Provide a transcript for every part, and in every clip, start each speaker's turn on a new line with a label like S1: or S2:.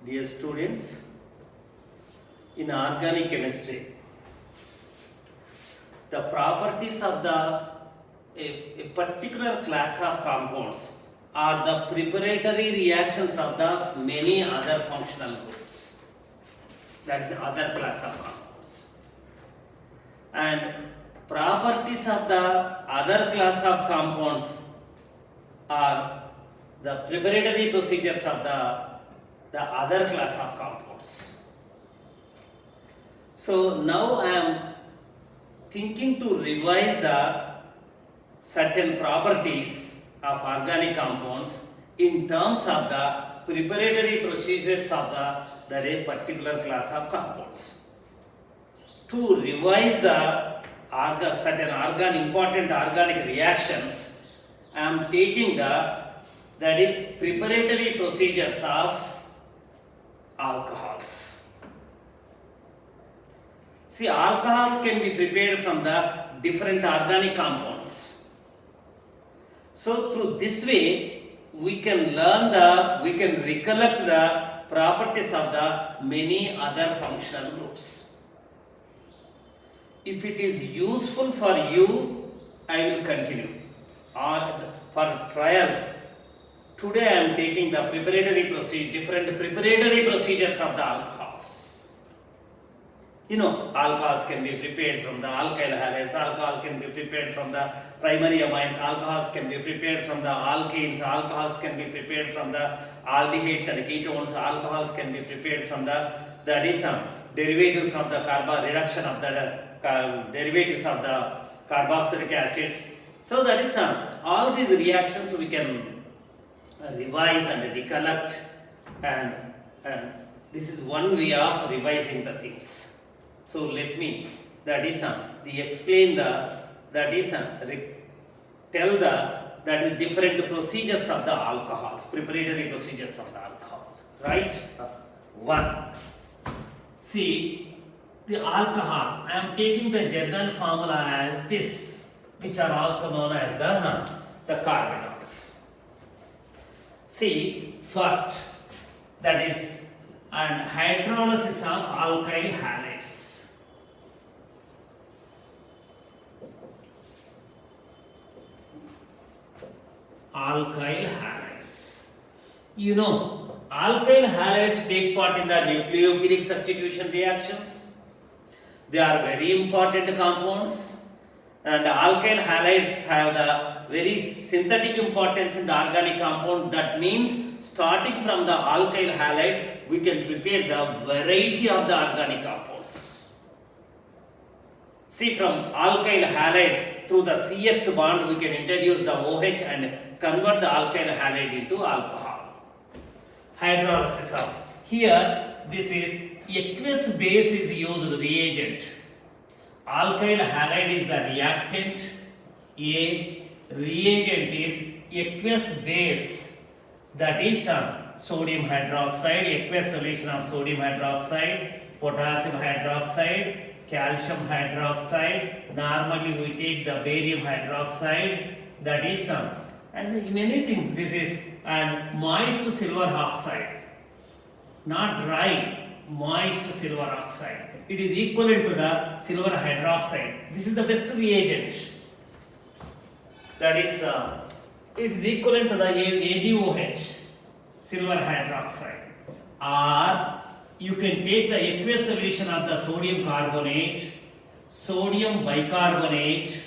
S1: Dear students, in organic chemistry, the properties of a particular class of compounds are the preparatory reactions of the many other functional groups. That is the other class of compounds. And properties of the other class of compounds are the preparatory procedures of the other class of compounds. So now I am thinking to revise the certain properties of organic compounds in terms of the preparatory procedures of that a particular class of compounds. To revise the certain important organic reactions, I am taking that is preparatory procedures of alcohols. See, alcohols can be prepared from the different organic compounds. So through this way, we can recollect the properties of the many other functional groups. If it is useful for you, I will continue. Or for trial, today I am taking the different preparatory procedures of the alcohols. You know, alcohols can be prepared from the alkyl halides, alcohol can be prepared from the primary amines, alcohols can be prepared from the alkanes, alcohols can be prepared from the aldehydes and ketones, alcohols can be prepared from the derivatives of the reduction of the derivatives of the carboxylic acids. So that is all these reactions we can revise and recollect, and this is one way of revising the things. So let me tell the different procedures of the alcohols, preparatory procedures of the alcohols, right? One. See, the alcohol, I am taking the general formula as this, which are also known as the carbenols. See, first, that is an hydrolysis of alkyl halides. Alkyl halides. You know, alkyl halides take part in the nucleophilic substitution reactions. They are very important compounds, and alkyl halides have the very synthetic importance in the organic compound. That means starting from the alkyl halides, we can prepare the variety of the organic compounds. See, from alkyl halides through the CX bond, we can introduce the OH and convert the alkyl halide into alcohol. Hydrolysis of. Here, this is aqueous base is used reagent. Alkyl halide is the reactant. A reagent is aqueous base, that is sodium hydroxide, aqueous solution of sodium hydroxide, potassium hydroxide, calcium hydroxide. Normally we take the barium hydroxide, that is and many things. This is and moist silver oxide, not dry, moist silver oxide. It is equivalent to the silver hydroxide. This is the best reagent. That is, it is equivalent to the AgOH, silver hydroxide. Or you can take the aqueous solution of the sodium carbonate, sodium bicarbonate.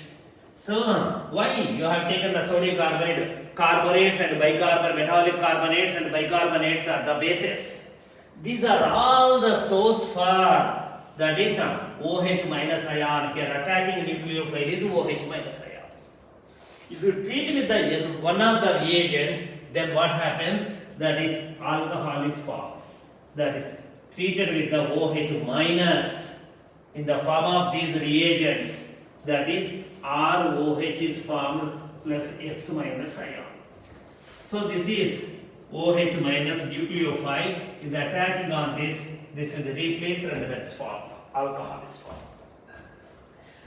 S1: So, why you have taken the sodium carbonate? Carbonates and bicarbonate, metallic carbonates and bicarbonates are the bases. These are all the source for, that is OH minus ion. Here attacking nucleophile is OH minus ion. If you treat with the one of the reagents, then what happens? That is alcohol is formed. That is treated with the OH minus in the form of these reagents. That is ROH is formed plus X minus ion. So this is OH minus nucleophile is attacking on this. This is replaced and that is formed. Alcohol is formed.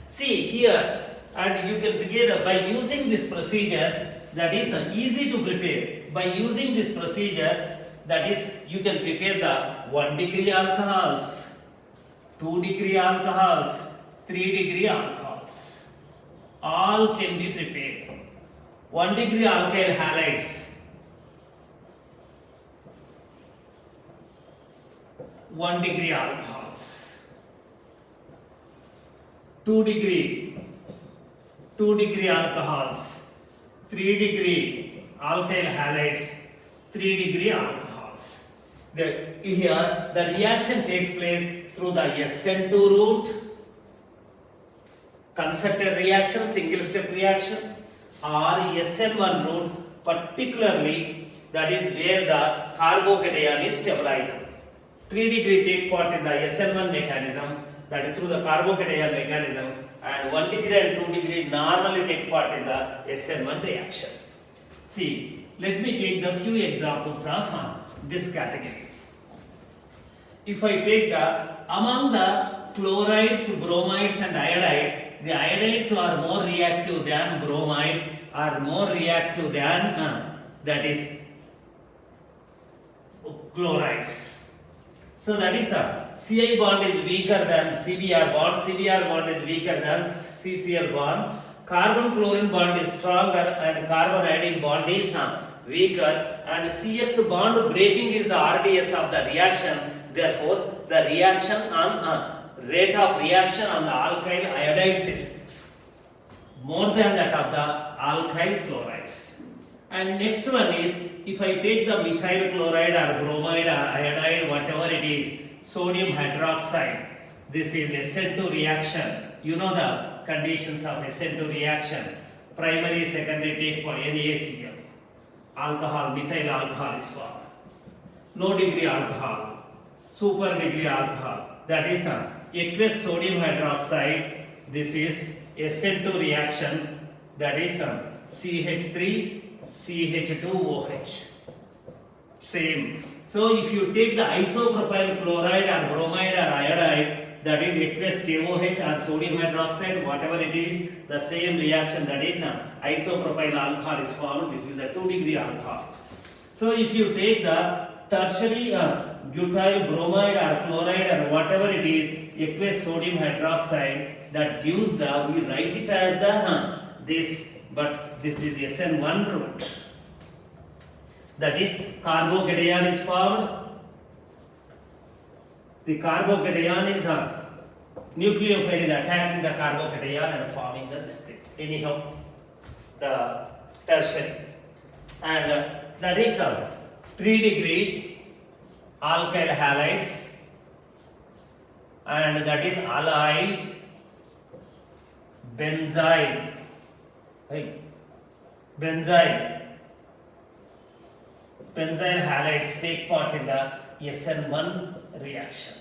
S1: See here, and you can prepare by using this procedure, that is easy to prepare. By using this procedure, that is you can prepare the 1 degree alcohols, 2 degree alcohols, 3 degree alcohols. All can be prepared. 1 degree alkyl halides, 1 degree alcohols, 2 degree alcohols, 3 degree alkyl halides, 3 degree alcohols. Here the reaction takes place through the SN2 route, concerted reaction, single step reaction, or SN1 route, particularly that is where the carbocation is stabilized. 3 degree take part in the SN1 mechanism, that is through the carbocation mechanism, and 1 degree and 2 degree normally take part in the SN1 reaction. See, let me take the few examples of this category. If I take the among the chlorides, bromides and iodides, the iodides are more reactive than bromides, are more reactive than that is chlorides. So that is Ci bond is weaker than Cbr bond, Cbr bond is weaker than CCl bond, carbon chlorine bond is stronger and carbon iodine bond is weaker, and CX bond breaking is the RDS of the reaction. Therefore, the reaction on rate of reaction on the alkyl iodides is more than that of the alkyl chlorides. And next one is, if I take the methyl chloride or bromide or iodide, whatever it is, sodium hydroxide, this is SN2 reaction. You know the conditions of SN2 reaction. Primary, secondary take for NaCl. Alcohol, methyl alcohol is formed. Low degree alcohol, super degree alcohol, that is aqueous sodium hydroxide. This is SN2 reaction, that is CH3 CH2OH. Same. So if you take the isopropyl chloride or bromide or iodide, that is aqueous KOH or sodium hydroxide, whatever it is, the same reaction, that is isopropyl alcohol is formed. This is a 2 degree alcohol. So if you take the tertiary butyl bromide or chloride or whatever it is, aqueous sodium hydroxide, that gives the, we write it as the this, but this is SN1 route. That is carbocation is formed. The carbocation is nucleophile is attacking the carbocation and forming this thing. Anyhow, the tertiary, and that is 3 degree alkyl halides, and that is allyl, benzyl, benzyl halides take part in the SN1 reaction,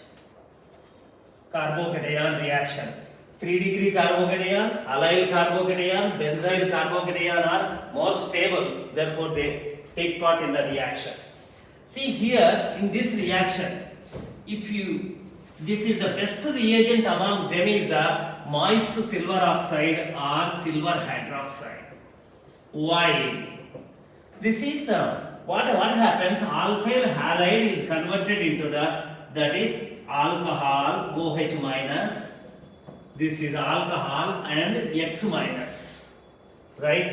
S1: carbocation reaction. 3 degree carbocation, allyl carbocation, benzyl carbocation are more stable, therefore they take part in the reaction. See here in this reaction, this is the best reagent among them is the moist silver oxide or silver hydroxide. Why? This is what happens, alkyl halide is converted into that is alcohol OH minus, this is alcohol and X minus, right?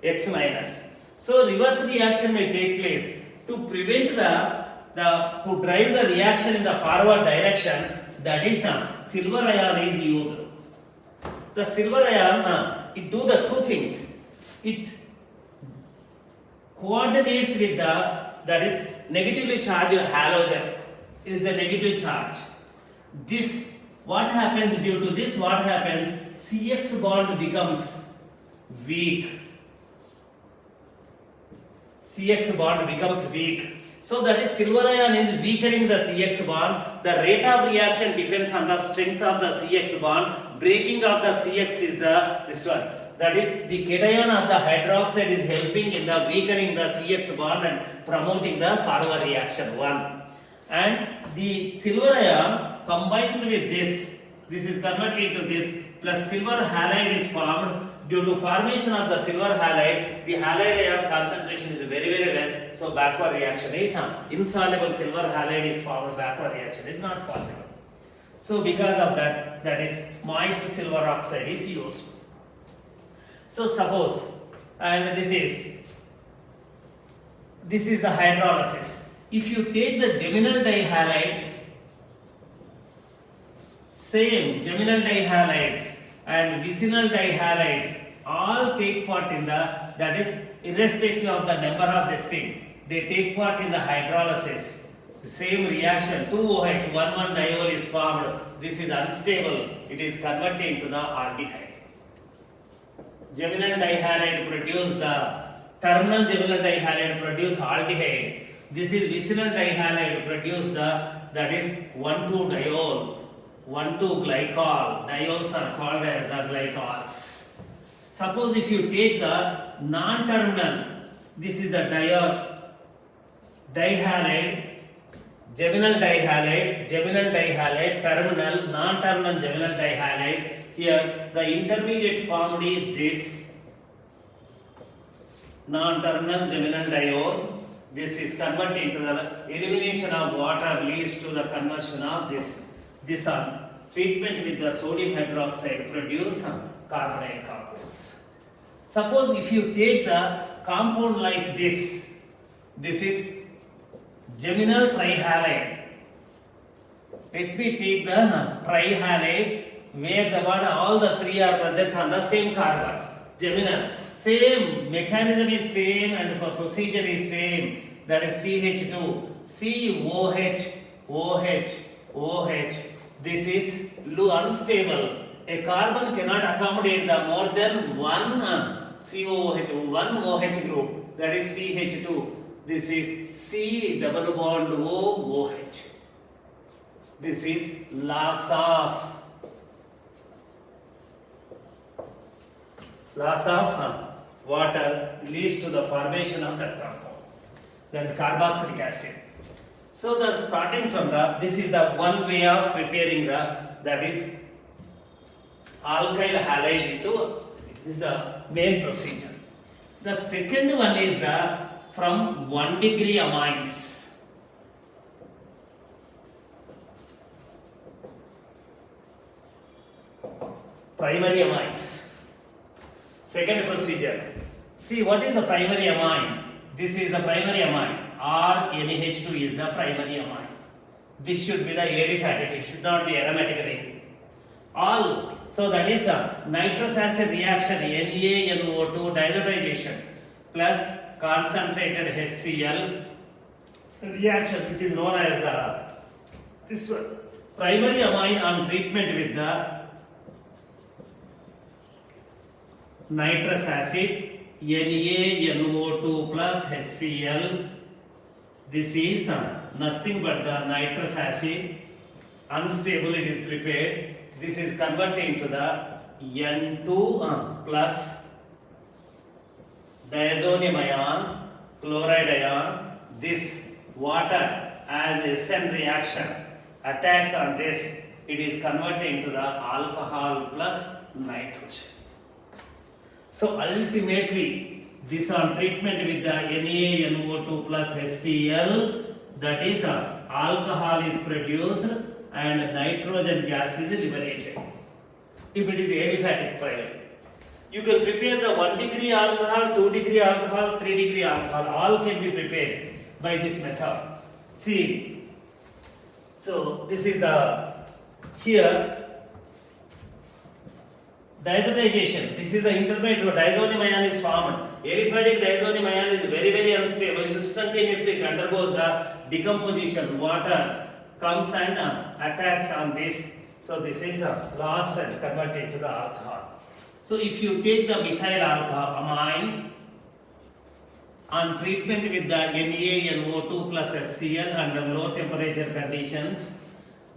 S1: X minus. So reverse reaction may take place. To prevent to drive the reaction in the forward direction, that is silver ion is used. The silver ion it do the two things. It coordinates with that is negatively charged halogen. It is a negative charge. This, what happens due to this? What happens? CX bond becomes weak. CX bond becomes weak. So that is silver ion is weakening the CX bond. The rate of reaction depends on the strength of the CX bond. Breaking of the CX is this one. That is the cation of the hydroxide is helping in the weakening the CX bond and promoting the forward reaction 1. And the silver ion combines with this is converted into this, plus silver halide is formed, due to formation of the silver halide, the halide ion concentration is very less, so backward reaction is insoluble silver halide is formed, backward reaction is not possible. So because of that, that is moist silver oxide is used. So suppose, and this is the hydrolysis. If you take the geminal dihalides, same geminal dihalides and vicinal dihalides all take part in the, that is irrespective of the number of this thing, they take part in the hydrolysis. The same reaction, 2OH, 1,1-diol is formed. This is unstable. It is converted into the aldehyde. Geminal dihalide produce the terminal geminal dihalide produce aldehyde. This is vicinal dihalide produce the, that is 1,2-diol, 1,2-glycol. Diols are called as the glycols. Suppose if you take the non-terminal, this is the dihalide, geminal dihalide, terminal, non-terminal geminal dihalide. Here the intermediate formed is this non-terminal geminal diol. This is converted into the elimination of water leads to the conversion of this. This treatment with the sodium hydroxide produce carbonyl compounds. Suppose if you take the compound like this is geminal trihalide. Let me take the trihalide where the one all the three are present on the same carbon. Geminal, same mechanism is same and procedure is same. That is CH2, COH, OH. This is unstable. A carbon cannot accommodate the more than one COH, one OH group. That is CH2. This is C double bond O OH. This is loss of water leads to the formation of that compound. That is carboxylic acid. So the starting from the, this is the one way of preparing the, that is alkyl halide into, this is the main procedure. The second one is the from 1 degree amines. Primary amines. Second procedure. See what is the primary amine? This is the primary amine. RNH2 is the primary amine. This should be the aliphatic. It should not be aromatic ring. All, so that is a nitrous acid reaction NaNO2 diazotization plus concentrated HCl reaction which is known as the this one. Primary amine on treatment with the nitrous acid NaNO2 plus HCl. This is nothing but the nitrous acid, unstable it is prepared. This is converted into the N2 plus diazonium ion, chloride ion. This water as a SN reaction attacks on this, it is converted into the alcohol plus nitrogen. So ultimately, this on treatment with the NaNO2 plus HCl, that is alcohol is produced and nitrogen gas is liberated. If it is aliphatic primarily, you can prepare the 1 degree alcohol, 2 degree alcohol, 3 degree alcohol. All can be prepared by this method. See, so this is the here. Diazotization. This is the intermediate. Diazonium ion is formed. Aliphatic diazonium ion is very unstable. Instantaneously it undergoes the decomposition. Water comes and attacks on this. So this is lost and converted to the alcohol. So if you take the methyl alcohol amine on treatment with the NaNO2 plus HCl under low temperature conditions,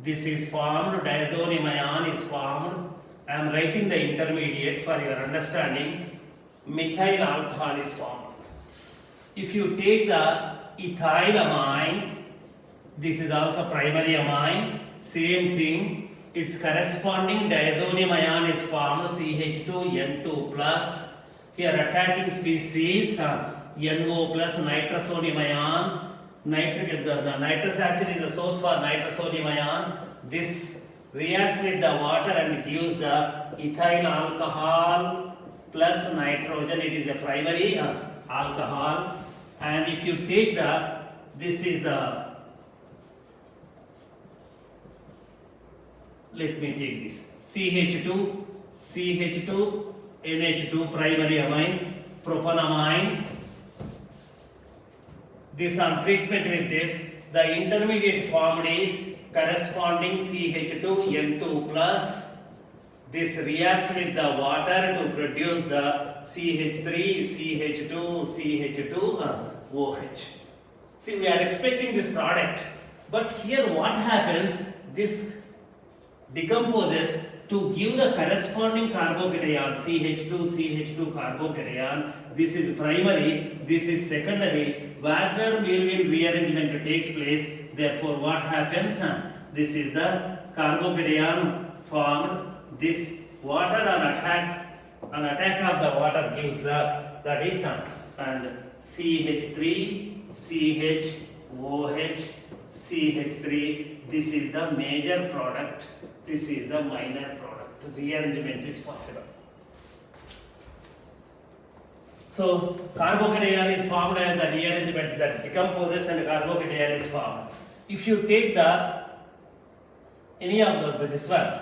S1: this is formed. Diazonium ion is formed. I am writing the intermediate for your understanding. Methyl alcohol is formed. If you take the ethyl amine, this is also primary amine, same thing. its corresponding diazonium ion is formed CH2N2 plus. Here attacking species NO plus nitrosonium ion. Nitrous acid is the source for nitrosonium ion. This reacts with the water and gives the ethyl alcohol plus nitrogen. It is a primary alcohol. And if you take this is the, let me take this, CH2, NH2 primary amine, propanamine. This on treatment with this, the intermediate formed is corresponding CH2N2 plus. This reacts with the water to produce the CH3, CH2, OH. See, we are expecting this product, but here what happens, this decomposes to give the corresponding carbocation CH2 carbocation. This is primary, this is secondary. Wagner-Lewin rearrangement takes place. Therefore, what happens? This is the carbocation formed. This water on attack of the water gives that is and CH3, CH, CH3. This is the major product. This is the minor product. Rearrangement is possible. So carbocation is formed as the rearrangement that decomposes and carbocation is formed. If you take any of this one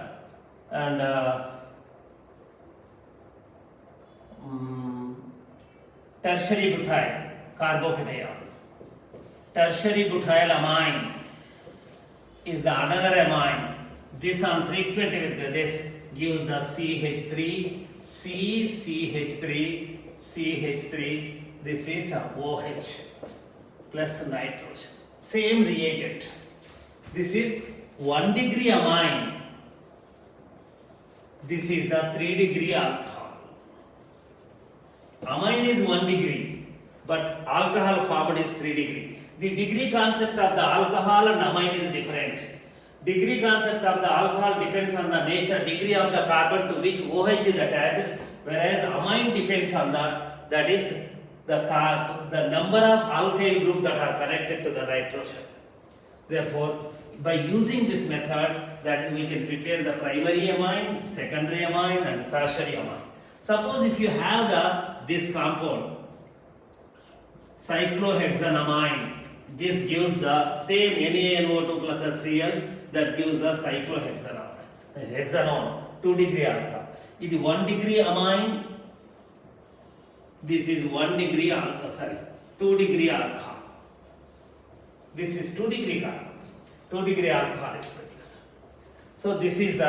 S1: and tertiary butyl carbocation, tertiary butyl amine is the another amine. This on treatment with this gives the CH3, CH3. This is OH plus nitrogen. Same reagent. This is 1 degree amine. This is the 3 degree alcohol. Amine is 1 degree, but alcohol formed is 3 degree. The degree concept of the alcohol and amine is different. Degree concept of the alcohol depends on the nature, degree of the carbon to which OH is attached, whereas amine depends on that is the number of alkyl groups that are connected to the nitrogen. Therefore, by using this method, that is, we can prepare the primary amine, secondary amine, and tertiary amine. Suppose if you have this compound, cyclohexanamine, this gives the same NaNO2 plus HCl, that gives the cyclohexanone, hexanone, 2 degree alcohol. This is 1 degree amine. This is 1 degree alcohol, 2 degree alcohol. This is 2 degree carbon. 2 degree alcohol is produced. So this is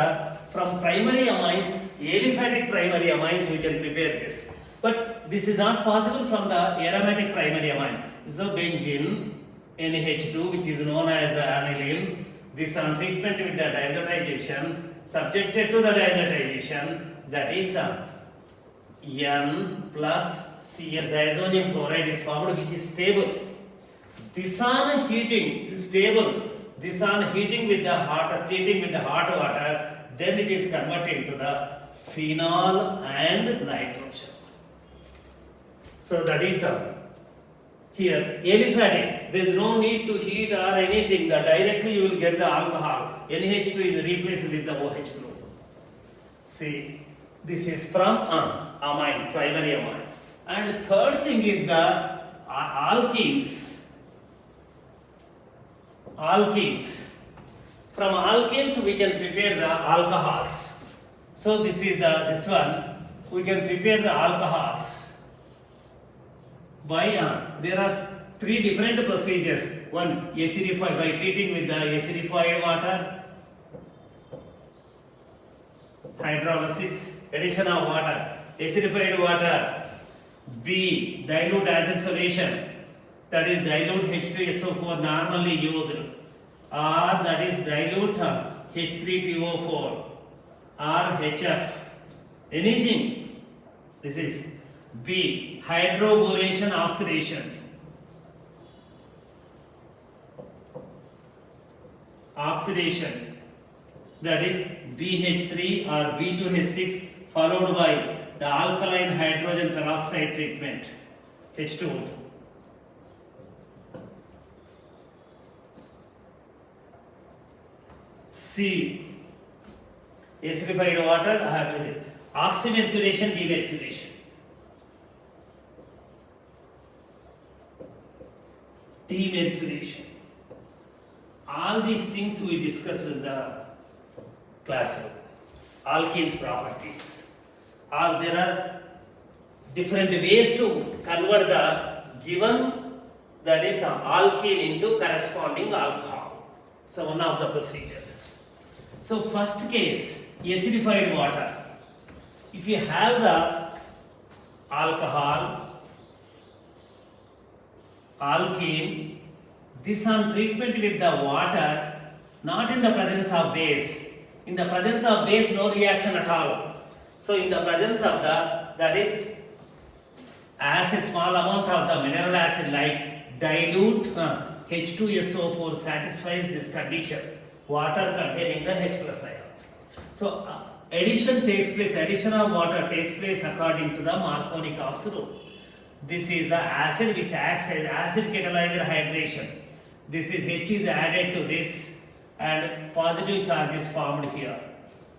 S1: from primary amines, aliphatic primary amines, we can prepare this. But this is not possible from the aromatic primary amine. So benzene, NH2, which is known as aniline, this on treatment with the diazotization, subjected to the diazotization, that is N plus Cl, diazonium chloride is formed, which is stable. This on heating is stable. This on heating with the hot, treating with the hot water, then it is converted into the phenol and nitrogen. So that is here aliphatic. There is no need to heat or anything. Directly you will get the alcohol. NH2 is replaced with the OH group. See, this is from amine, primary amine. And third thing is the alkenes. Alkenes. From alkenes we can prepare the alcohols. So this is this one. We can prepare the alcohols by there are 3 different procedures. One, acidify, by treating with the acidified water, hydrolysis, addition of water, acidified water. B, dilute acid solution, that is dilute H2SO4 normally used, or that is dilute H3PO4 or HF, anything. This is B, hydroboration oxidation. Oxidation, that is BH3 or B2H6 followed by the alkaline hydrogen peroxide treatment, H2O2. C. Acidified water, oxymercuration, demercuration. Demercuration. All these things we discussed in the class. Alkenes properties. There are different ways to convert the given, that is alkene into corresponding alcohol. So one of the procedures. So first case, acidified water. If you have the alcohol, alkene, this on treatment with the water, not in the presence of base. In the presence of base, no reaction at all. So in the presence of that is acid, small amount of the mineral acid like dilute H2SO4 satisfies this condition. Water containing the H plus ion. So addition of water takes place according to the Markovnikov's rule. This is the acid which acts as acid catalyzer hydration. This is H is added to this and positive charge is formed here.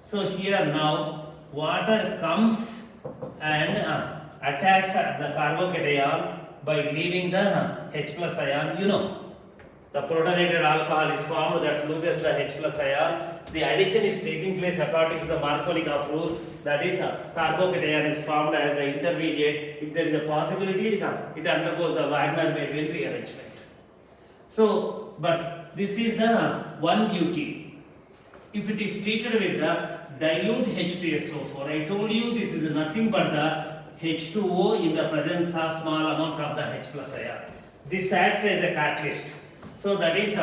S1: So here now water comes and attacks the carbocation by leaving the H plus ion. You know, the protonated alcohol is formed that loses the H plus ion. The addition is taking place according to the Markovnikov rule. That is, carbocation is formed as the intermediate. If there is a possibility, it undergoes the Wagner-Merwin rearrangement. So, but this is the one beauty. If it is treated with the dilute H2SO4, I told you this is nothing but the H2O in the presence of small amount of the H plus ion. This acts as a catalyst. So that is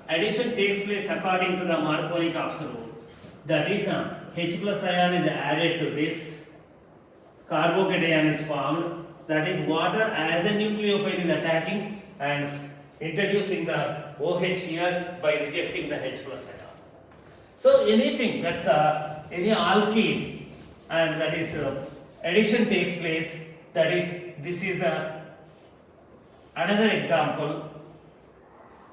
S1: addition takes place according to the Markovnikov's rule. That is H plus ion is added to this, carbocation is formed. That is water as a nucleophile is attacking and introducing the OH here by rejecting the H plus ion. So anything that's any alkene and that is addition takes place, that is, this is the another example.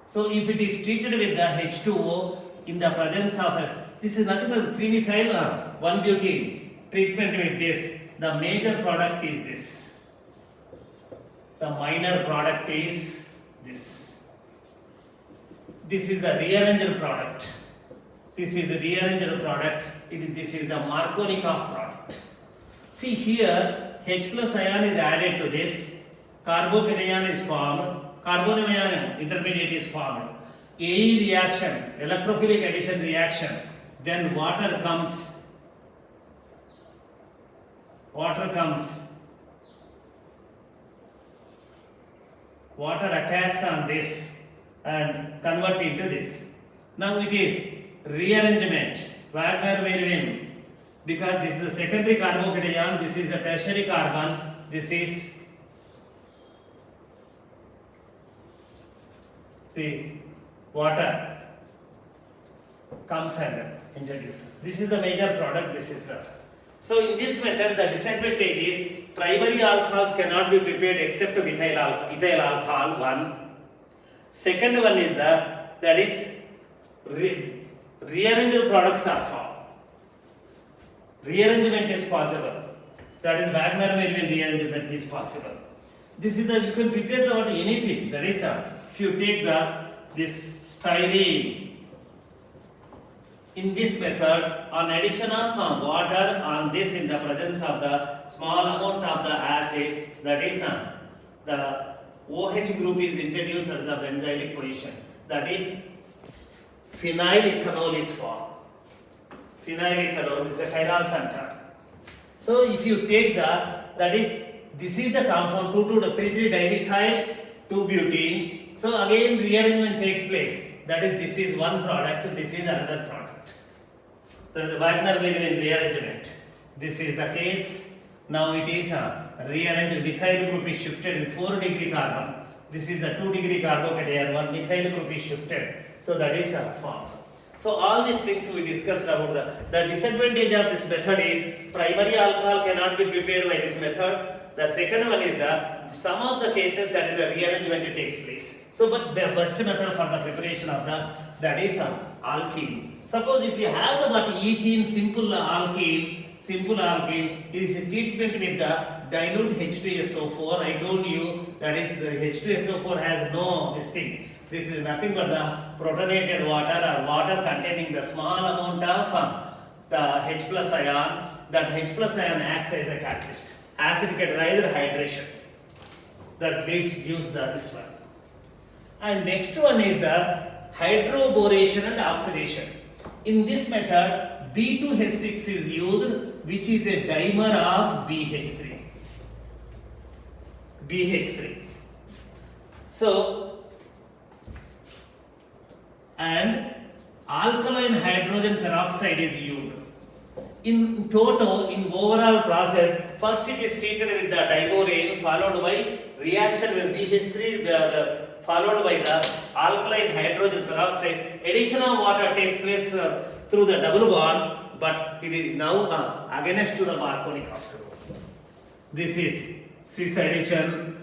S1: So if it is treated with the H2O in the presence of this is nothing but 3-methyl 1-butene treatment with this, the major product is this, the minor product is this. This is the rearranged product. This is the rearranged product. This is the Markovnikov product. See here, H plus ion is added to this, carbocation is formed, carbonyl intermediate is formed, AE reaction, electrophilic addition reaction, then water comes, water attacks on this and convert into this. Now it is rearrangement, Wagner-Merwin, because this is the secondary carbocation, this is the tertiary carbon, this is the water comes and introduces. This is the major product, this is the. So in this method the disadvantage is primary alcohols cannot be prepared except with ethyl alcohol, one. Second one is that is rearranged products are formed. Rearrangement is possible. That is Wagner-Merwin rearrangement is possible. This is you can prepare the water anything. That is if you take this styrene in this method on addition of water on this in the presence of the small amount of the acid, that is the OH group is introduced at the benzylic position. That is phenylethanol is formed. Phenylethanol is a chiral center. So if you take that is this is the compound 2,2,3,3-dimethyl 2-butene. So again rearrangement takes place. That is this is one product, this is another product. That is the Wagner-Merwin rearrangement. This is the case. Now it is rearranged methyl group is shifted in 4-degree carbon. This is the 2-degree carbocation, one methyl group is shifted. So that is formed. So all these things we discussed about the disadvantage of this method is primary alcohol cannot be prepared by this method. The second one is the some of the cases that is the rearrangement takes place. So but the first method for the preparation of the that is alkene. Suppose if you have the ethene simple alkene is treatment with the dilute H2SO4. I told you that is the H2SO4 has no this thing. This is nothing but the protonated water or water containing the small amount of the H plus ion. That H plus ion acts as a catalyst. Acid catalyzed hydration. That gives this one. And next one is the hydroboration and oxidation. In this method, B2H6 is used, which is a dimer of BH3. So, and alkaline hydrogen peroxide is used. In total, in overall process, first it is treated with the diborane, followed by reaction with BH3, followed by the alkaline hydrogen peroxide. Addition of water takes place through the double bond, but it is now against to the Markovnikov rule. This is cis addition.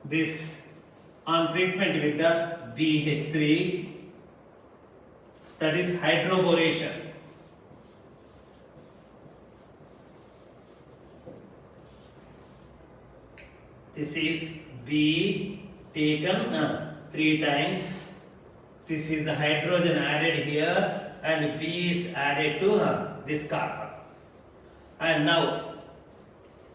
S1: This on treatment with the BH3, that is hydroboration. This is B taken 3 times. This is the hydrogen added here, and B is added to this carbon. And now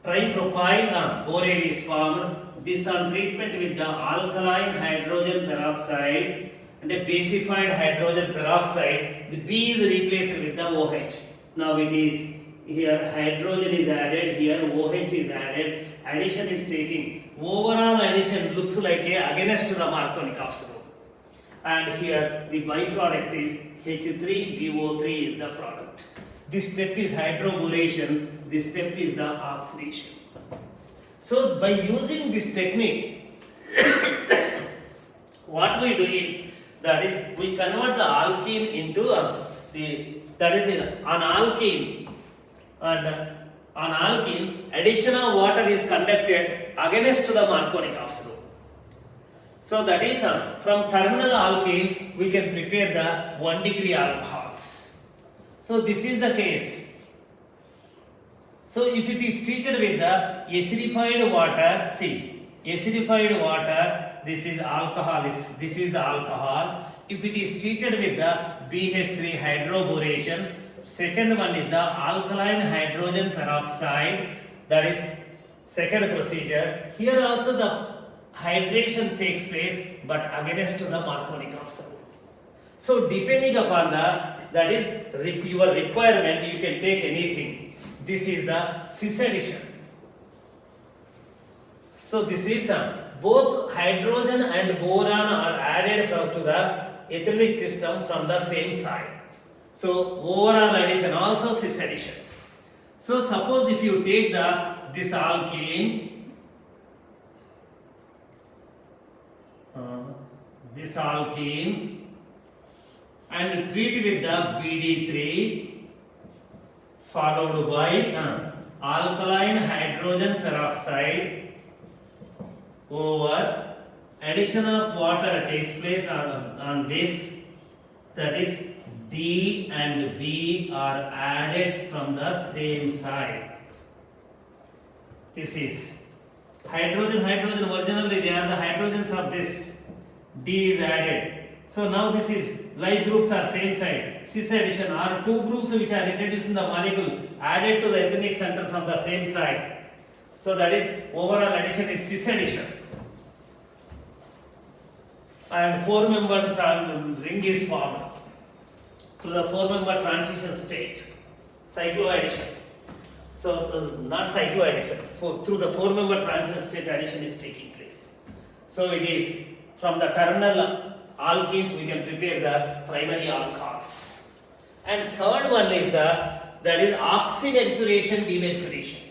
S1: tripropyl borane is formed. This on treatment with the alkaline hydrogen peroxide and a basified hydrogen peroxide. The B is replaced with the OH. Now it is here hydrogen is added, here OH is added. Addition is taking. Overall addition looks like a against the Markovnikov rule. And here the byproduct is H3BO3 is the product. This step is hydroboration. This step is the oxidation. So by using this technique, what we do is that is we convert the alkene into an alkene, and on alkene addition of water is conducted against the Markovnikov rule. So that is from terminal alkenes we can prepare the 1 degree alcohols. So this is the case. So if it is treated with the acidified water, see, acidified water, this is alcohol, this is the alcohol. If it is treated with the BH3 hydroboration, second one is the alkaline hydrogen peroxide, that is second procedure. Here also the hydration takes place, but against the Markovnikov rule. So depending upon that is your requirement, you can take anything. This is the cis addition. So this is both hydrogen and boron are added to the etheric system from the same side. So overall addition also cis addition. So suppose if you take this alkene, and treat with the BD3 followed by alkaline hydrogen peroxide over addition of water takes place on this, that is D and B are added from the same side. This is hydrogen originally they are the hydrogens of this, D is added. So now this is like groups are same side. Cis addition are two groups which are introduced in the molecule added to the ethnic center from the same side. So that is overall addition is cis addition. And 4-member ring is formed to the 4-member transition state. Cycloaddition. So not cycloaddition. Through the 4-member transition state addition is taking place. So it is from the terminal alkenes we can prepare the primary alcohols. And third one is that is oxymercuration, demercuration.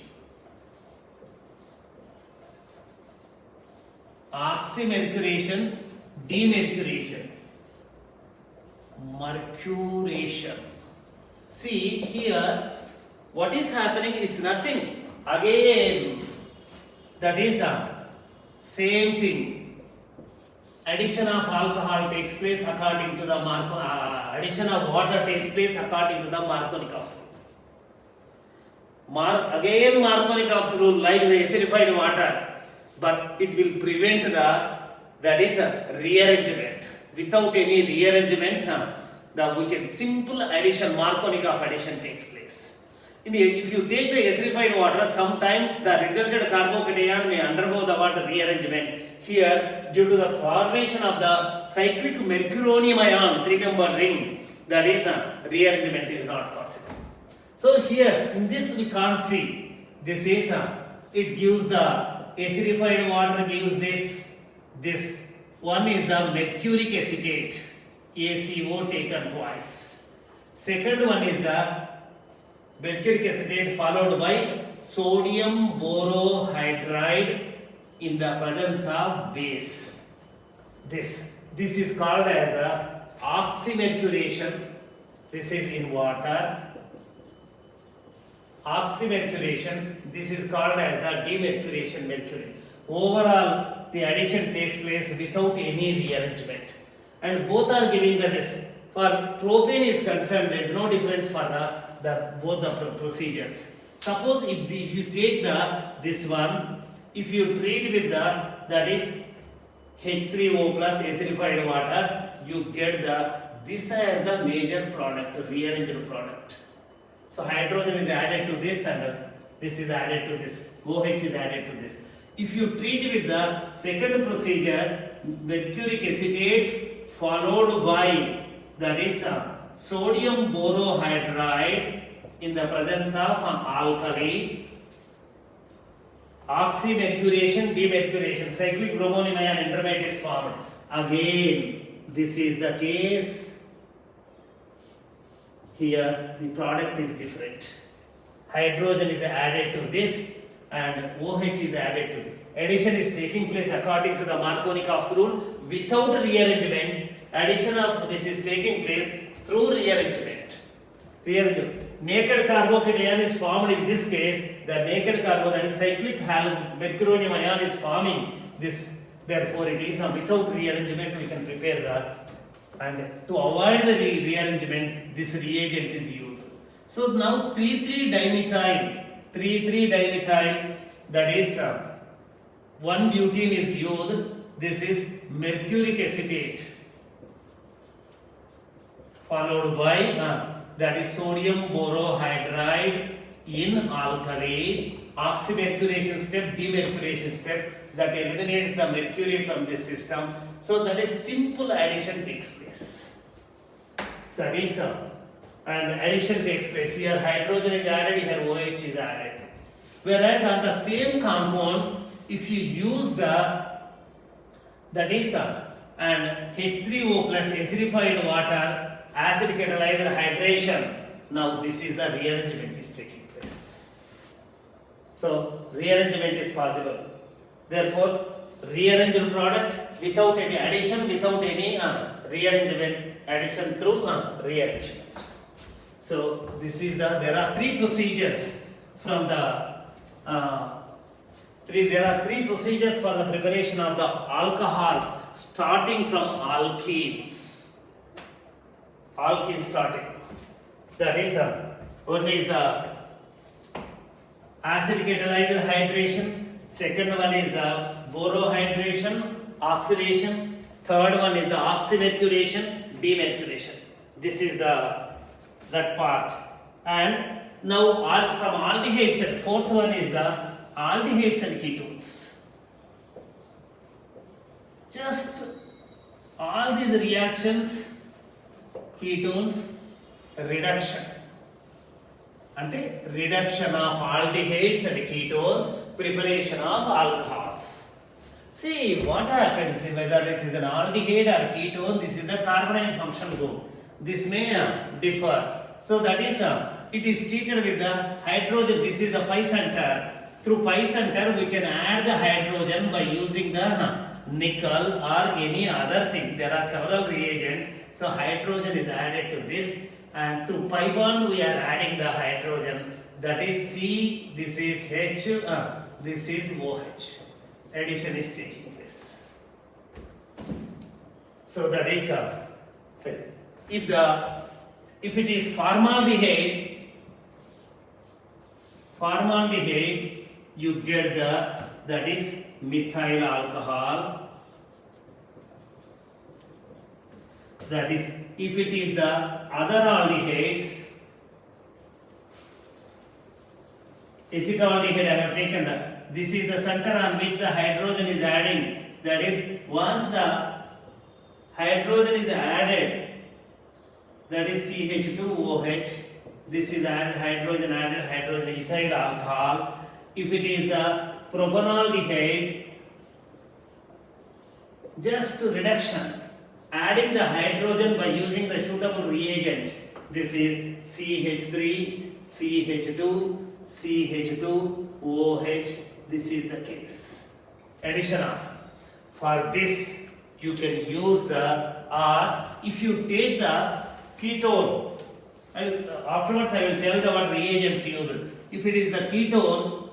S1: Oxymercuration, demercuration. mercuration. See here, what is happening is nothing. Again, that is a same thing. Addition of alcohol takes place according to the addition of water takes place according to the Markovnikov's rule. Again Markovnikov's rule like the acidified water, but it will prevent that is a rearrangement. Without any rearrangement, we can simple addition, Markovnikov addition takes place. If you take the acidified water, sometimes the resulted carbocation may undergo the water rearrangement. Here, due to the formation of the cyclic mercuronium ion 3-member ring, that is rearrangement is not possible. So here, in this we can't see. This is it gives the acidified water gives this one is the mercuric acetate, ACO taken twice. Second one is the mercuric acetate followed by sodium borohydride in the presence of base. This is called as the oxymercuration. This is in water. Oxymercuration. This is called as the demercuration mercury. Overall, the addition takes place without any rearrangement, and both are giving this. For propane is concerned, there is no difference for both the procedures. Suppose if you take this one, if you treat with that is H3O plus acidified water, you get this as the major product, rearranged product. So hydrogen is added to this and this is added to this, OH is added to this. If you treat with the second procedure, mercuric acetate followed by that is sodium borohydride in the presence of alkali, oxymercuration, demercuration, cyclic bromonium ion intermediate is formed. Again, this is the case. Here, the product is different. Hydrogen is added to this and OH is added to this. Addition is taking place according to the Markovnikov's rule without rearrangement. Addition of this is taking place through rearrangement. Naked carbocation is formed in this case. The naked carbo, that is cyclic mercuronium ion is forming this. Therefore, it is without rearrangement we can prepare that. And to avoid the rearrangement, this reagent is used. So now 3,3-dimethyl, that is 1-butene is used. This is mercuric acetate followed by that is sodium borohydride in alkali, oxymercuration step, demercuration step, that eliminates the mercury from this system. So that is simple addition takes place. That is and addition takes place. Here hydrogen is added, here OH is added. Whereas on the same compound, if you use that is and H3O plus acidified water, acid catalyzed hydration. Now this is the rearrangement is taking place. So rearrangement is possible. Therefore, rearranged product without any addition, without any rearrangement, addition through rearrangement. So this is there are three procedures from there are three procedures for the preparation of the alcohols, starting from alkenes. Alkene starting. That is one is the acid catalyzed hydration. Second one is the borohydration, oxidation. Third one is the oxymercuration, demercuration. This is that part. And now from aldehydes, and fourth one is the aldehydes and ketones. Just all these reactions, ketones, reduction. Ante reduction of aldehydes and ketones, preparation of alcohols. See what happens whether it is an aldehyde or ketone. This is the carbonyl function group. This may differ. So that is it is treated with the hydrogen. This is the pi center. Through pi center we can add the hydrogen by using the nickel or any other thing. There are several reagents. So hydrogen is added to this, and through pi bond we are adding the hydrogen. That is C. This is H. This is OH. Addition is taking place. So that is if it is formaldehyde, you get that is methyl alcohol. That is, if it is the other aldehydes, acetaldehyde I have taken this is the center on which the hydrogen is adding. That is, once the hydrogen is added, that is CH2OH. This is added hydrogen, ethyl alcohol. If it is the propanaldehyde, just reduction, adding the hydrogen by using the suitable reagent. This is CH3, CH2, CH2OH. This is the case. Addition of. For this, you can use the, or if you take the ketone, afterwards I will tell the what reagents used. If it is the ketone,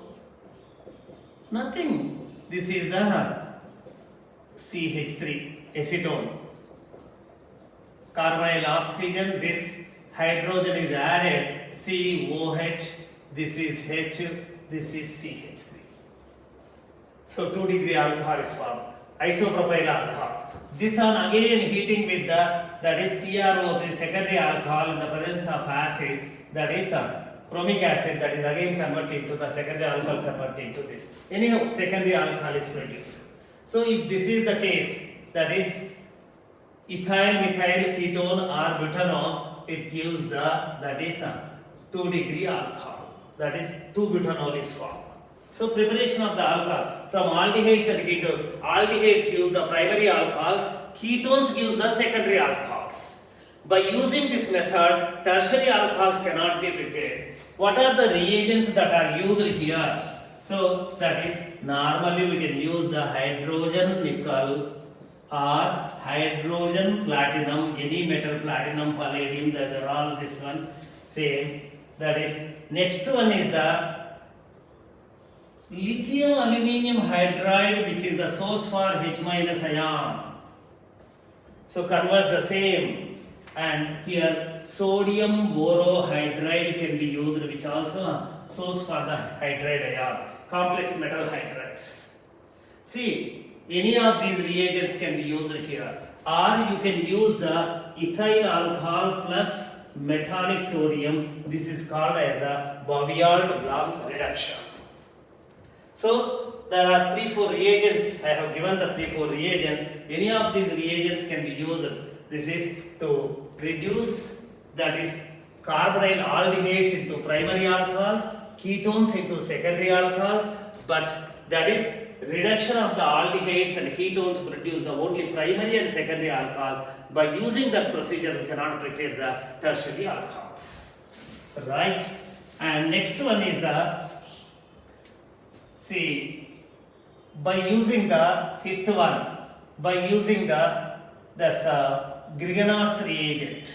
S1: nothing. This is the CH3, acetone. Carbonyl oxygen, this hydrogen is added, COH, this is H, this is CH3. So 2 degree alcohol is formed. Isopropyl alcohol. This on again heating with that is CrO3 secondary alcohol in the presence of acid, that is chromic acid, that is again converted into the secondary alcohol, converted into this. Anyhow, secondary alcohol is produced. So if this is the case, that is ethyl methyl ketone or butanol, it gives that is 2 degree alcohol. That is 2-butanol is formed. So preparation of the alcohol from aldehydes and ketones. Aldehydes give the primary alcohols, ketones gives the secondary alcohols. By using this method, tertiary alcohols cannot be prepared. What are the reagents that are used here? So that is, normally we can use the hydrogen nickel or hydrogen platinum, any metal, platinum, palladium, that are all this one same. That is, next one is the lithium aluminium hydride, which is the source for H- ion. So converts the same. And here sodium borohydride can be used, which also source for the hydride ion, complex metal hydrides. See, any of these reagents can be used here, or you can use the ethyl alcohol plus metallic sodium. This is called as a Boviard-Blanc reduction. So there are 3-4 reagents. I have given the 3-4 reagents. Any of these reagents can be used. This is to reduce, that is, carbonyl aldehydes into primary alcohols, ketones into secondary alcohols, but that is reduction of the aldehydes and ketones produce the only primary and secondary alcohol. By using that procedure, we cannot prepare the tertiary alcohols. Right? And next one is the, see, by using the fifth one, by using the Grignard's reagent,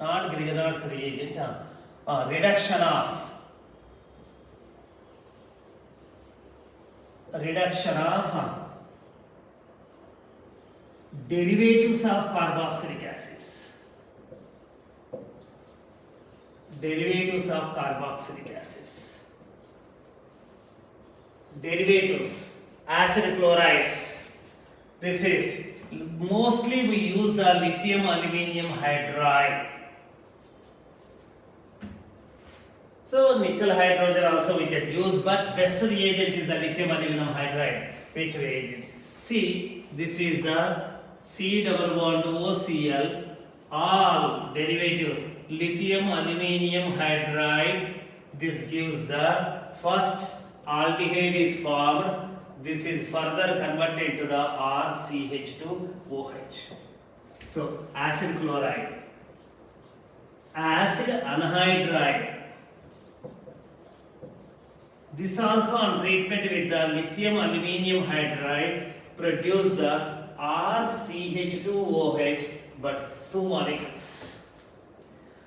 S1: not Grignard's reagent, reduction of derivatives of carboxylic acids. Derivatives of carboxylic acids. Derivatives, acid chlorides. This is mostly we use the lithium aluminium hydride. So nickel hydrogen also we can use, but best reagent is the lithium aluminum hydride. Which reagents? See, this is the C-double-bond-OCl, all derivatives, lithium aluminium hydride. This gives the first aldehyde is formed. This is further converted to the RCH2OH. So acid chloride, acid anhydride. This also on treatment with the lithium aluminium hydride. produce the RCH2OH but two molecules.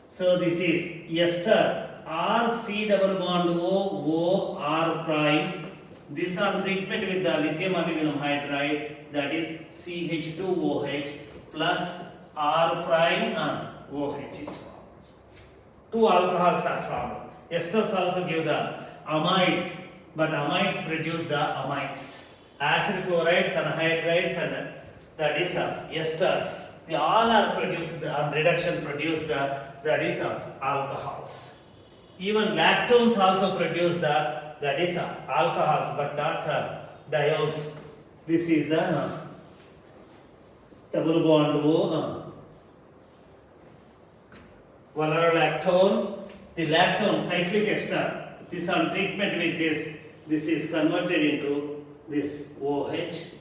S1: So this is ester RC double bond O R prime. This on treatment with the lithium aluminum hydride, that is CH2OH plus R prime OH is formed. Two alcohols are formed. Esters also give the amides, but amides produce the amides. Acid chlorides, anhydrides, and that is esters. They all are produced on reduction produce the that is alcohols. Even lactones also produce the that is alcohols, but not diols. This is the double bond O. Valorolactone, the lactone cyclic ester. This on treatment with this is converted into this OH.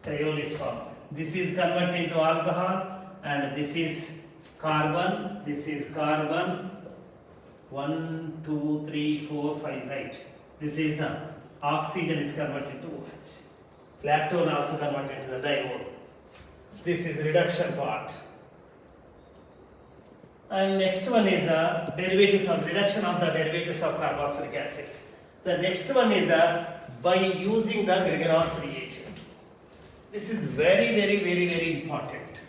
S1: Diol is formed. This is converted into alcohol, and this is carbon. This is carbon. 1, 2, 3, 4, 5. Right. This is oxygen is converted to OH. Lactone also converted to the diol. This is reduction part. And next one is the derivatives of reduction of the derivatives of carboxylic acids. The next one is the by using the Grignard's reagent. This is very important.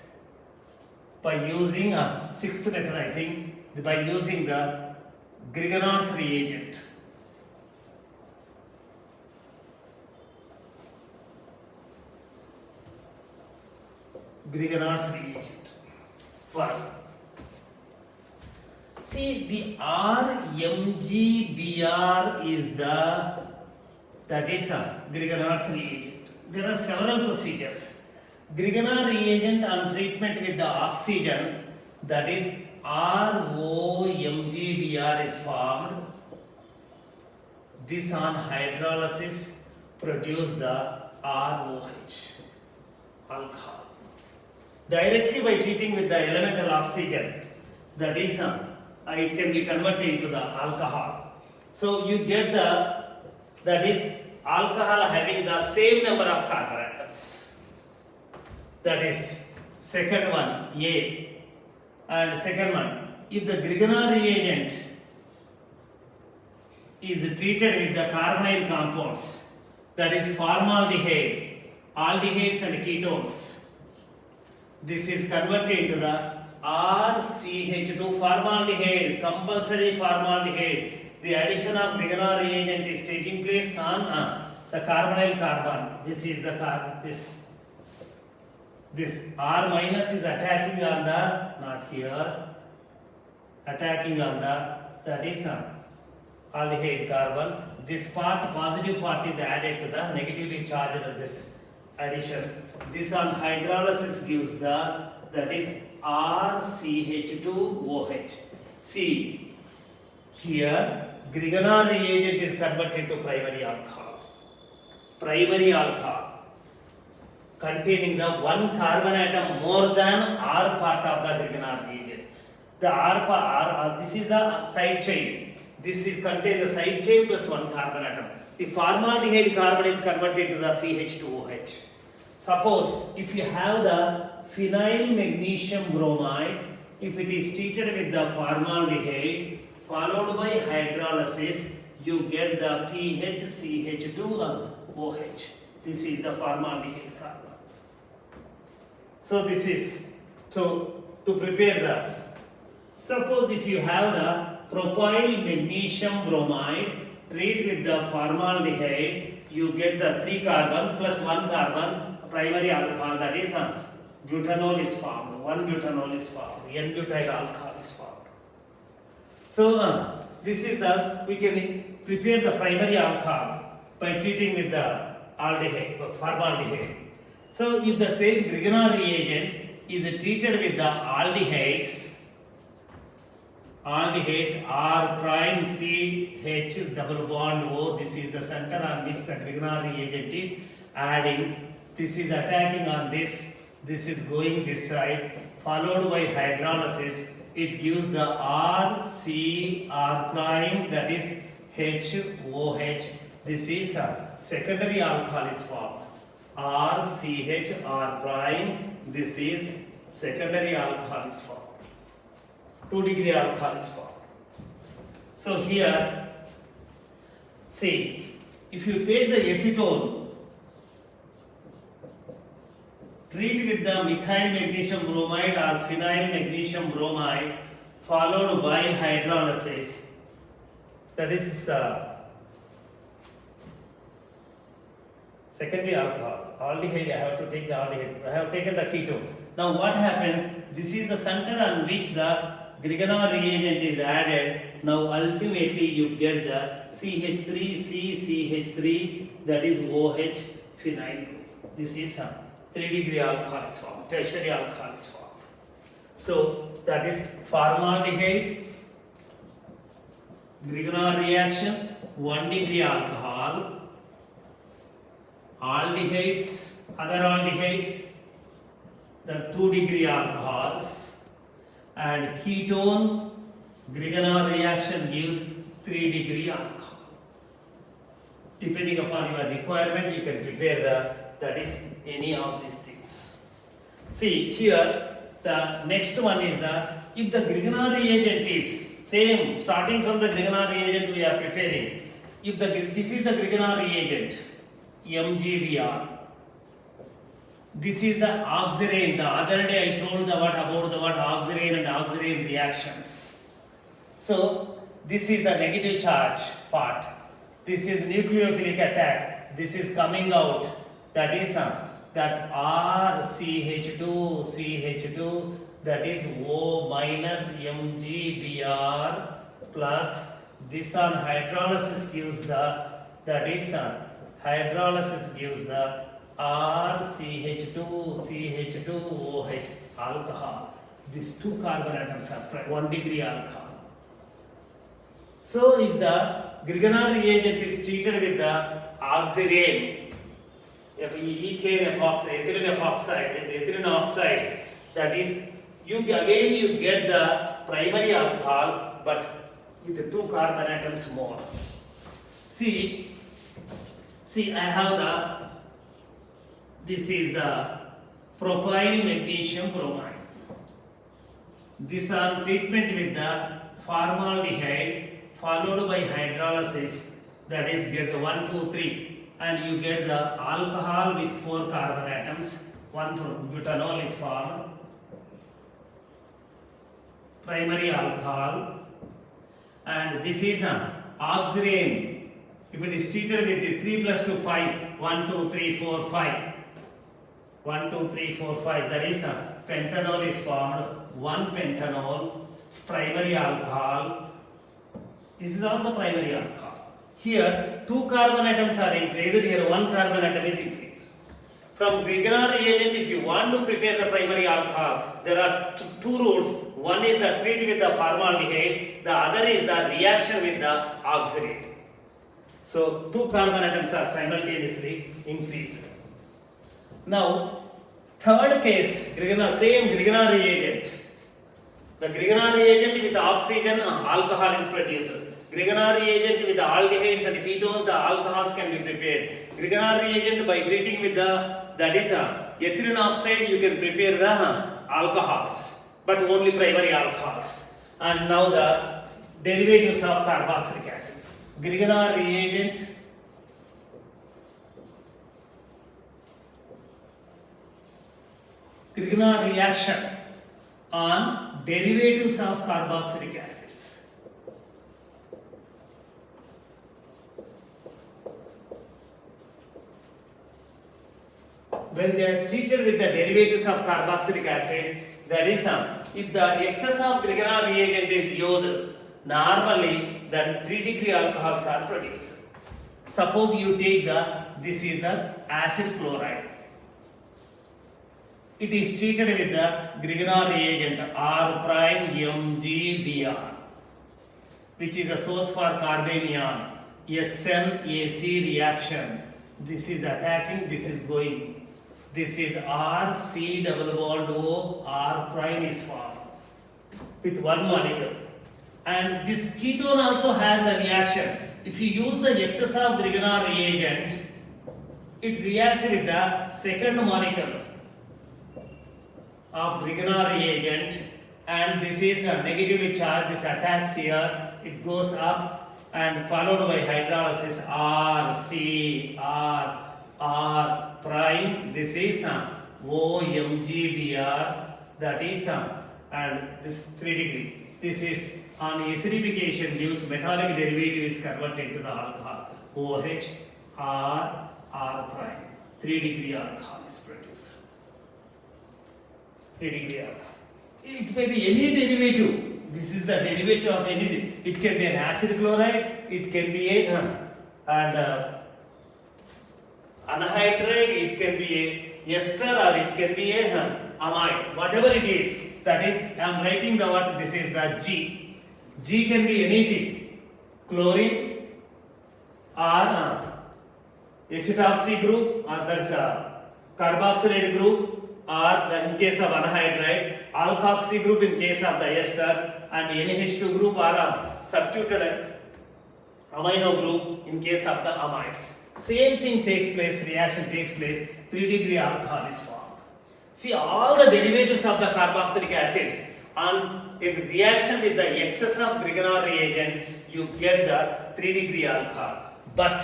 S1: By using sixth method, I think, by using the Grignard's reagent. Grignard's reagent. One. See, the RMGBr is that is Grignard's reagent. There are several procedures. Grignard reagent on treatment with the oxygen, that is ROMGBr is formed. This on hydrolysis produce the ROH, alcohol. Directly by treating with the elemental oxygen, that is it can be converted into the alcohol. So you get that is alcohol having the same number of carbon atoms. That is second one A. And second one, if the Grignard reagent is treated with the carbonyl compounds, that is formaldehyde, aldehydes and ketones, this is converted into the RCH2 formaldehyde, compulsory formaldehyde. The addition of Grignard reagent is taking place on the carbonyl carbon. This is the this R minus is attacking on the, not here, attacking on the, that is aldehyde carbon. This part, positive part is added to the negatively charged of this addition. This on hydrolysis gives the, that is RCH2OH. See, here Grignard reagent is converted to primary alcohol. Primary alcohol containing the one carbon atom more than R part of the Grignard reagent. The R part, this is the side chain. This is contain the side chain plus one carbon atom. The formaldehyde carbon is converted to the CH2OH. Suppose if you have the phenyl magnesium bromide, if it is treated with the formaldehyde followed by hydrolysis, you get the PHCH2OH. This is the formaldehyde carbon. So this is to prepare the, suppose if you have the propyl magnesium bromide, treat with the formaldehyde, you get the 3 carbons plus 1 carbon, primary alcohol, that is butanol is formed, 1 butanol is formed, N-butyl alcohol is formed. So this is the, we can prepare the primary alcohol by treating with the aldehyde, formaldehyde. So if the same Grignard reagent is treated with the aldehydes R prime CH double bond O, this is the center on which the Grignard reagent is adding. This is attacking on this is going this side, followed by hydrolysis. It gives the R prime, that is HOH. This is a secondary alcohol is formed. RCH R prime. This is secondary alcohol is formed. 2-degree alcohol is formed. So here, see, if you take the acetone, treat with the methyl magnesium bromide or phenyl magnesium bromide followed by hydrolysis. That is secondary alcohol. Aldehyde, I have to take the aldehyde. I have taken the ketone. Now what happens? This is the center on which the Grignard reagent is added. Now ultimately you get the CH3, that is OH phenyl. This is a 3-degree alcohol is formed, tertiary alcohol is formed. So that is formaldehyde, Grignard reaction, 1-degree alcohol, aldehydes, other aldehydes, the 2-degree alcohols, and ketone, Grignard reaction gives 3-degree alcohol. Depending upon your requirement, you can prepare that is any of these things. See here, the next one is if the Grignard reagent is same, starting from the Grignard reagent we are preparing. If this is the Grignard reagent, MgBr. This is the oxirane. The other day I told about the oxirane and oxirane reactions. So this is the negative charge part. This is nucleophilic attack. This is coming out. That is that RCH2, that is O minus MgBr plus this on hydrolysis gives hydrolysis gives the RCH2OH alcohol. These 2 carbon atoms are 1-degree alcohol. So if the Grignard reagent is treated with the oxirane, ethylene oxide, that is, you get the primary alcohol but with 2 carbon atoms more. See, I have this is the propyl magnesium bromide. This on treatment with the formaldehyde followed by hydrolysis, that is gets 1, 2, 3. And you get the alcohol with 4 carbon atoms. 1 butanol is formed, primary alcohol, and this is an oxirane. If it is treated with the 3 plus 2, 5, 1, 2, 3, 4, 5. 1, 2, 3, 4, 5. That is a pentanol is formed. 1 pentanol, primary alcohol. This is also primary alcohol. Here 2 carbon atoms are increased. Here 1 carbon atom is increased. From Grignard reagent, if you want to prepare the primary alcohol, there are 2 routes. One is the treat with the formaldehyde. The other is the reaction with the oxirane. So 2 carbon atoms are simultaneously increased. Now, third case, same Grignard reagent. The Grignard reagent with oxygen, alcohol is produced. Grignard reagent with the aldehydes and ketones, the alcohols can be prepared. Grignard reagent by treating with ethylene oxide, you can prepare the alcohols, but only primary alcohols. And now the derivatives of carboxylic acid. Grignard reagent, Grignard reaction on derivatives of carboxylic acids. When they are treated with the derivatives of carboxylic acid, that is, if the excess of Grignard reagent is used, normally the 3-degree alcohols are produced. Suppose you take this is the acid chloride. It is treated with the Grignard reagent R prime MgBr, which is a source for carbanion. SN-AC reaction. This is attacking, this is going. This is R, C double bond O, R prime is formed with 1 molecule. And this ketone also has a reaction. if you use the excess of Grignard reagent, it reacts with the second molecule of Grignard reagent, and this is a negatively charged, this attacks here, it goes up and followed by hydrolysis R, C, R prime, this is OMGBr, that is and this 3 degree. This is on acidification gives metallic derivative is converted to the alcohol. OH, R prime. 3 degree alcohol is produced. 3 degree alcohol. It may be any derivative. This is the derivative of anything. It can be an acid chloride, it can be a anhydride, it can be a ester, or it can be a amide. Whatever it is, that is, I am writing the what, this is the G. G can be anything. Chlorine or acetoxy group, or that is a carboxylate group, or in case of anhydride, alkoxy group in case of the ester, and NH2 group or a substituted amino group in case of the amides. Same thing takes place, reaction takes place, 3 degree alcohol is formed. See, all the derivatives of the carboxylic acids on a reaction with the excess of Grignard reagent, you get the 3 degree alcohol. But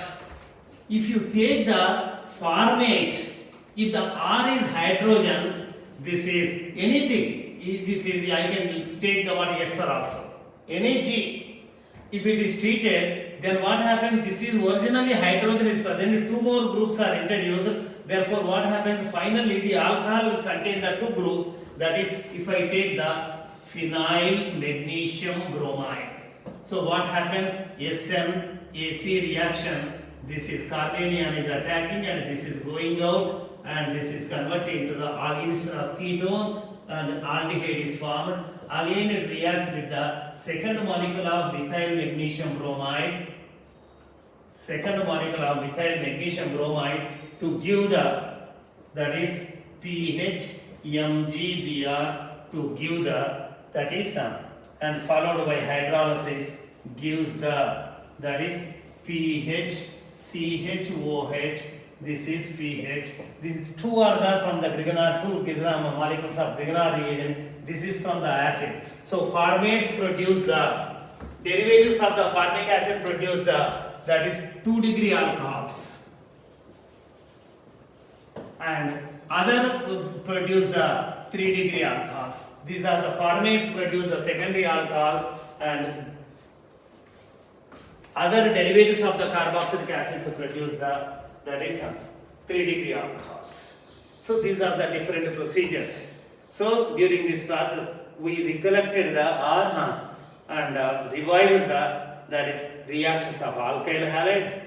S1: if you take the formate, if the R is hydrogen, this is anything. This is, I can take the what ester also. NaG, if it is treated, then what happens? This is originally hydrogen is present, 2 more groups are introduced. Therefore, what happens? Finally, the alcohol will contain the 2 groups. That is, if I take the phenyl magnesium bromide. So, what happens? SN-AC reaction. This is carbanion is attacking and this is going out, and this is converted into the instead of ketone, and aldehyde is formed. Again, it reacts with the second molecule of methyl magnesium bromide. Second molecule of methyl magnesium bromide to give the, that is PHMGBr, to give the, that is and followed by hydrolysis gives the, that is PHCHOH. This is pH. These 2 are there from the Grignard, 2 Grignard molecules of Grignard reagent. This is from the acid. So formates produce the derivatives of the formic acid produce the, that is 2 degree alcohols, and other produce the 3 degree alcohols. These are the formates produce the secondary alcohols, and other derivatives of the carboxylic acids produce the, that is 3 degree alcohols. So these are the different procedures. So during this process, we recollected the R and revised the, that is reactions of alkyl halide,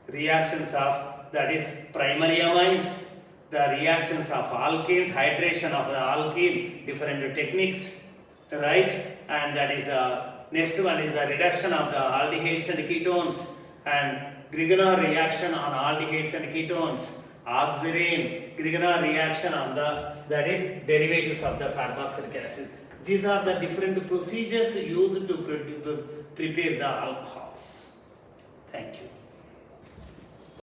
S1: reactions of, that is primary amines, the reactions of alkanes, hydration of the alkene, different techniques, right? And that is the next one is the reduction of the aldehydes and ketones, and Grignard reaction on aldehydes and ketones, oxirane, Grignard reaction on the, that is derivatives of the carboxylic acid. These are the different procedures used to prepare the alcohols.